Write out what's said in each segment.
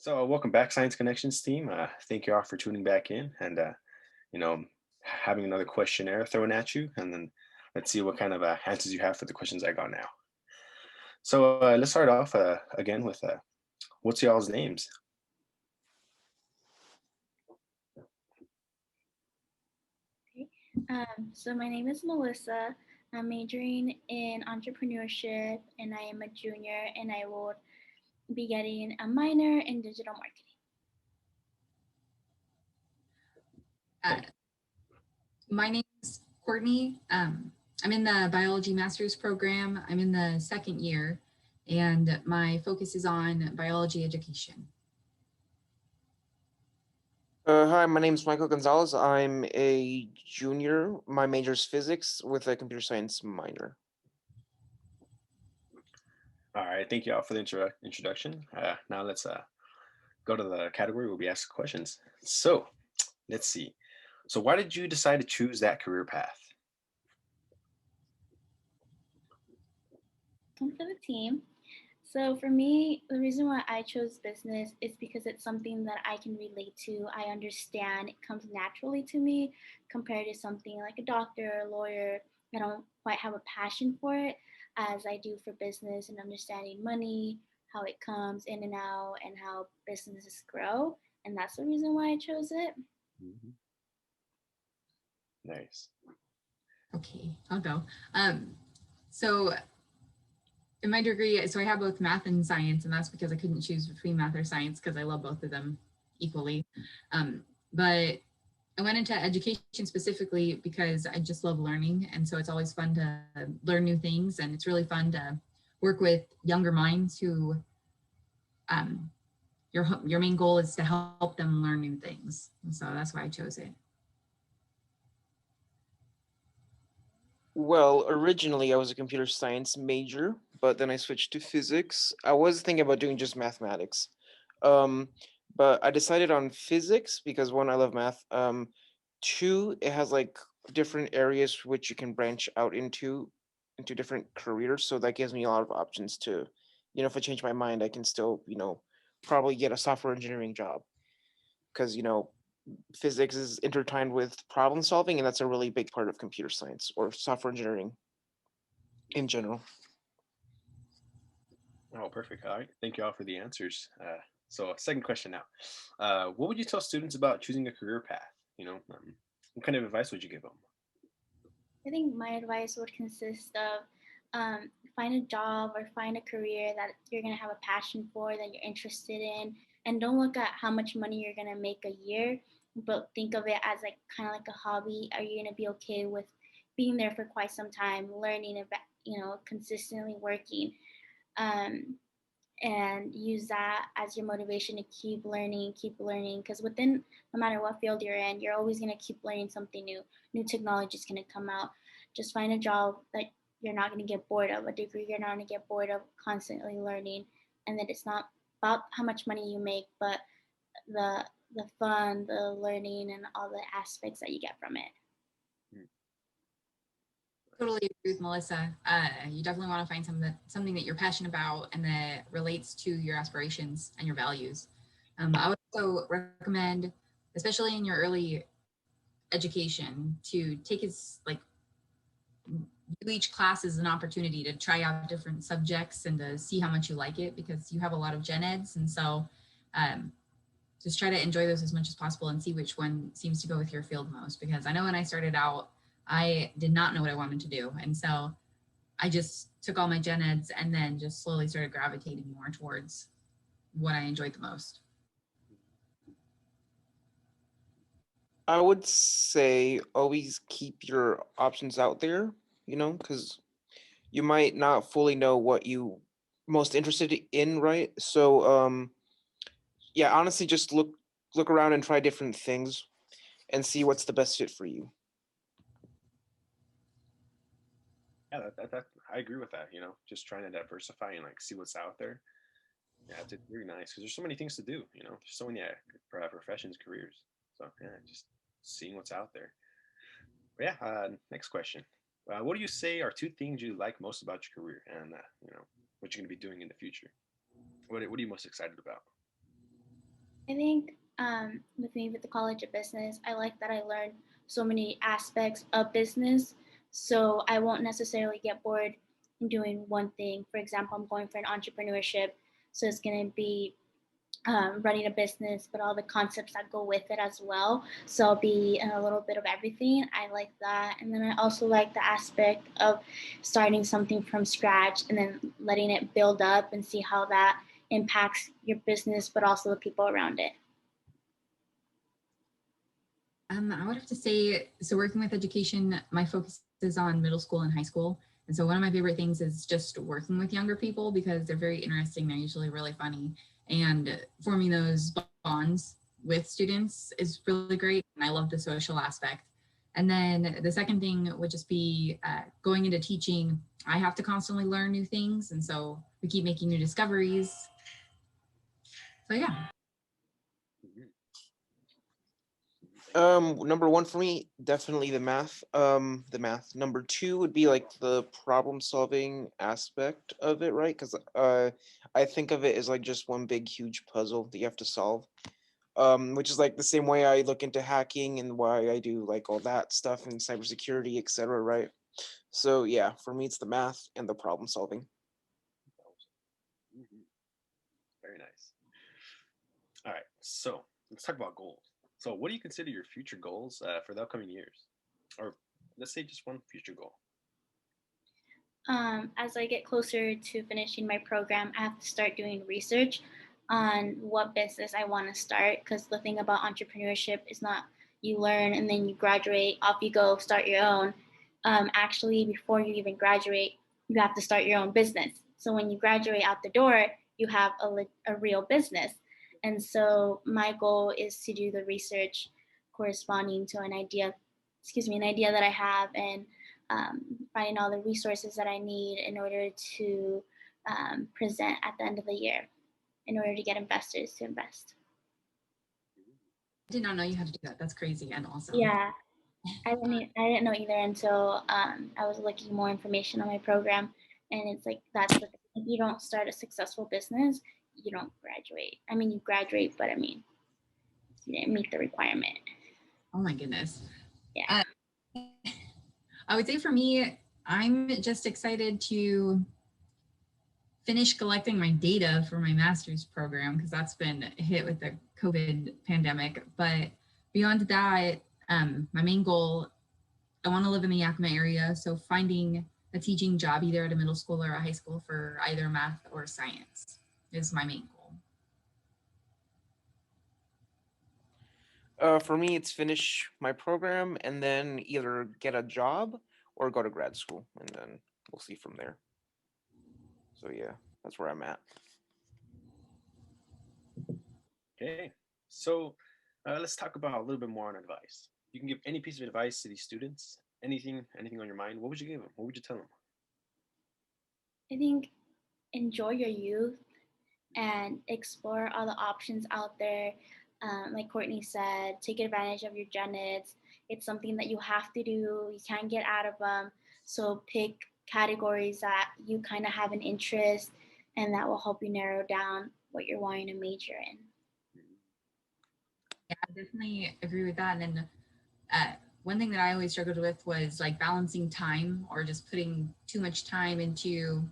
So, welcome back, Science Connections team. Thank you all for tuning back in and, you know, having another questionnaire thrown at you. And then let's see what kind of answers you have for the questions I got now. So, let's start off again with what's y'all's names? Okay. So my name is Melissa. I'm majoring in entrepreneurship and I am a junior and I will be getting a minor in digital marketing. Uh, my name is Courtney. I'm in the biology master's program. I'm in the second year, and my focus is on biology education. Hi, my name is Michael Gonzalez. I'm a junior. My major is physics with a computer science minor. All right, thank you all for the introduction. Now let's go to the category where we ask questions. So, let's see. So, why did you decide to choose that career path? Come for the team. So for me, the reason why I chose business is because it's something that I can relate to. I understand it comes naturally to me compared to something like a doctor or a lawyer. I don't quite have a passion for it as I do for business and understanding money, how it comes in and out, and how businesses grow. And that's the reason why I chose it. Mhm. Nice. Okay, I'll go. So in my degree, so I have both math and science, and that's because I couldn't choose between math or science because I love both of them equally. But I went into education specifically because I just love learning. And so it's always fun to learn new things. And it's really fun to work with younger minds who um, your main goal is to help them learn new things. And so that's why I chose it. Well, originally I was a computer science major, but then I switched to physics. I was thinking about doing just mathematics. Um, but I decided on physics because one, I love math. Two, it has like different areas which you can branch out into different careers. So that gives me a lot of options to, if I change my mind, I can still, probably get a software engineering job. Because, physics is intertwined with problem solving, and that's a really big part of computer science or software engineering in general. Oh, perfect. All right. Thank you all for the answers. So, second question now. What would you tell students about choosing a career path? What kind of advice would you give them? I think my advice would consist of find a job or find a career that you're going to have a passion for, that you're interested in, and don't look at how much money you're going to make a year, but think of it as like kind of like a hobby. Are you going to be okay with being there for quite some time, learning about, consistently working? Um, and use that as your motivation to keep learning because within no matter what field you're in, you're always going to keep learning something new technology is going to come out. Just find a job that you're not going to get bored of, a degree you're not going to get bored of, constantly learning, and that it's not about how much money you make but the fun, the learning, and all the aspects that you get from it. Hmm. Totally Nice. agree with Melissa. You definitely want to find something that you're passionate about and that relates to your aspirations and your values. I would also recommend, especially in your early education, to take as like view each class as an opportunity to try out different subjects and to see how much you like it because you have a lot of gen eds, and so um, just try to enjoy those as much as possible and see which one seems to go with your field most. Because I know when I started out, I did not know what I wanted to do, and so I just took all my gen eds and then just slowly started gravitating more towards what I enjoyed the most. I would say always keep your options out there, because you might not fully know what you most interested in, right? So, yeah, honestly, just look around and try different things and see what's the best fit for you. Yeah, I agree with that. Just trying to diversify and like see what's out there. Yeah, it's really nice because there's so many things to do. There's so many professions, careers. So yeah, just seeing what's out there. But yeah, next question. What do you say are two things you like most about your career, and what you're going to be doing in the future? What are you most excited about? I think with me with the College of Business, I like that I learned so many aspects of business. So I won't necessarily get bored in doing one thing. For example, I'm going for an entrepreneurship. So it's going to be running a business, but all the concepts that go with it as well. So I'll be in a little bit of everything. I like that. And then I also like the aspect of starting something from scratch and then letting it build up and see how that impacts your business, but also the people around it. I would have to say, so working with education, my focus is on middle school and high school. And so one of my favorite things is just working with younger people because they're very interesting. They're usually really funny. And forming those bonds with students is really great. And I love the social aspect. And then the second thing would just be going into teaching. I have to constantly learn new things. And so we keep making new discoveries. So yeah. Mhm. Number one for me, definitely the math. The math. Number two would be like the problem solving aspect of it, right? Because I think of it as like just one big huge puzzle that you have to solve. Which is like the same way I look into hacking and why I do like all that stuff in cybersecurity, etc. Right? So yeah, for me it's the math and the problem solving. Mhm. Very nice. All right, so let's talk about goals. So, what do you consider your future goals for the upcoming years, or let's say just one future goal? As I get closer to finishing my program, I have to start doing research on what business I want to start. Because the thing about entrepreneurship is not you learn and then you graduate, off you go, start your own. Actually, before you even graduate, you have to start your own business. So when you graduate out the door, you have a real business. And so my goal is to do the research corresponding to an idea that I have, and finding all the resources that I need in order to present at the end of the year in order to get investors to invest. I did not know you had to do that. That's crazy and awesome. Yeah, I didn't know either until I was looking more information on my program, and it's like that's the thing. If you don't start a successful business, you don't graduate. I mean, you graduate, but I mean, you didn't meet the requirement. Oh my goodness. Yeah. Uh, I would say for me, I'm just excited to finish collecting my data for my master's program because that's been hit with the COVID pandemic. But beyond that, my main goal, I want to live in the Yakima area. So finding a teaching job either at a middle school or a high school for either math or science is my main goal. For me, it's finish my program and then either get a job or go to grad school, and then we'll see from there. So yeah, that's where I'm at. Okay, so let's talk about a little bit more on advice. You can give any piece of advice to these students, anything on your mind. What would you give them? What would you tell them? I think enjoy your youth and explore all the options out there. Like Courtney said, take advantage of your gen eds. It's something that you have to do. You can't get out of them. So pick categories that you kind of have an interest, and that will help you narrow down what you're wanting to major in. Yeah, I definitely agree with that. And then uh, one thing that I always struggled with was like balancing time or just putting too much time into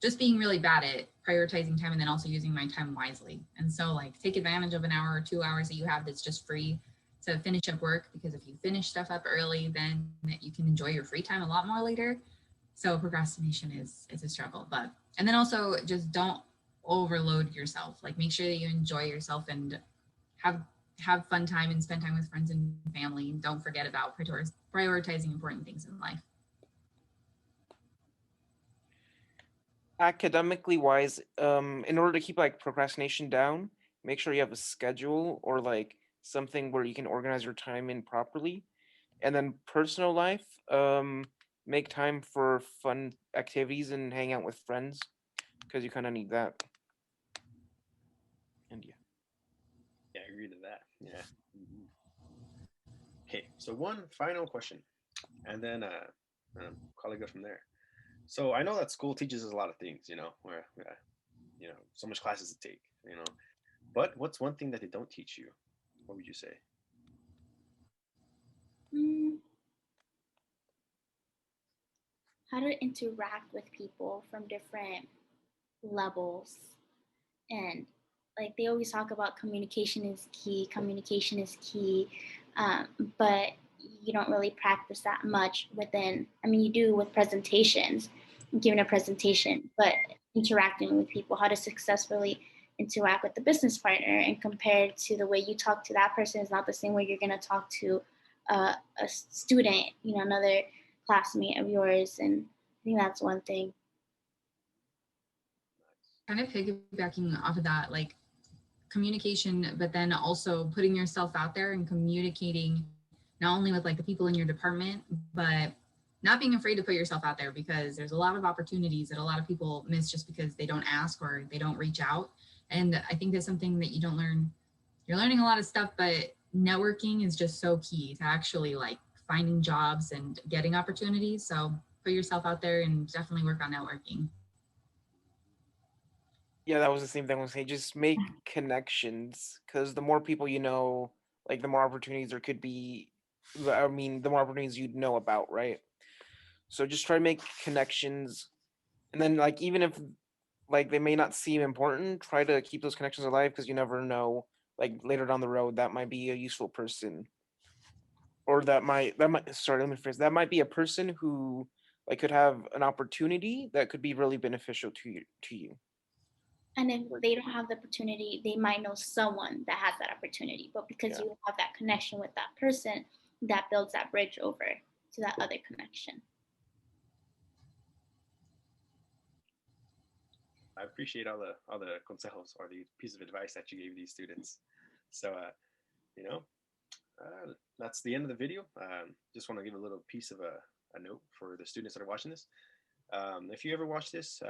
just being really bad at prioritizing time and then also using my time wisely. And so, like, take advantage of an hour or 2 hours that you have that's just free to finish up work because if you finish stuff up early, then you can enjoy your free time a lot more later. So procrastination is a struggle, but and then also just don't overload yourself. Like make sure that you enjoy yourself and have have fun time and spend time with friends and family. Don't forget about prioritizing important things in life. Academically wise, in order to keep like procrastination down, make sure you have a schedule or like something where you can organize your time in properly. And then personal life, make time for fun activities and hang out with friends because you kind of need that. And yeah. Yeah, I agree to that. Yeah. Mhm. Okay, so one final question, and then call it go from there. So I know that school teaches us a lot of things, where so much classes to take. But what's one thing that they don't teach you? What would you say? Mm, how to interact with people from different levels, and like they always talk about communication is key, um, but you don't really practice that much within, I mean, you do with presentations, giving a presentation, but interacting with people, how to successfully interact with the business partner, and compared to the way you talk to that person is not the same way you're going to talk to a student, another classmate of yours. And I think that's one thing. Kind of piggybacking off of that, like communication, but then also putting yourself out there and communicating not only with like the people in your department, but not being afraid to put yourself out there, because there's a lot of opportunities that a lot of people miss just because they don't ask or they don't reach out. And I think that's something that you don't learn. You're learning a lot of stuff, but networking is just so key to actually like finding jobs and getting opportunities. So put yourself out there and definitely work on networking. Yeah, that was the same thing I was saying. Just make connections, because the more people you know, like the more opportunities there could be. I mean, the more opportunities you'd know about, right? So just try to make connections, and then like even if like they may not seem important, try to keep those connections alive, because you never know. Like later down the road, that might be a useful person, or that might sorry, let me phrase, that might be a person who like could have an opportunity that could be really beneficial to you. And if they don't have the opportunity, they might know someone that has that opportunity. But because Yeah. you have that connection with that person, that builds that bridge over to that other connection. I appreciate all the consejos or the piece of advice that you gave these students. So, you know, that's the end of the video. Just want to give a little piece of a note for the students that are watching this. If you ever watch this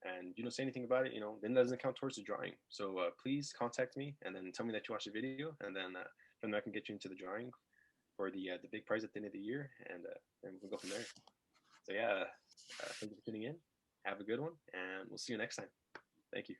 and you don't say anything about it, then it doesn't count towards the drawing. So please contact me and then tell me that you watched the video, and then from there I can get you into the drawing for the big prize at the end of the year, and we can go from there. So yeah, thank you for tuning in. Have a good one, and we'll see you next time. Thank you.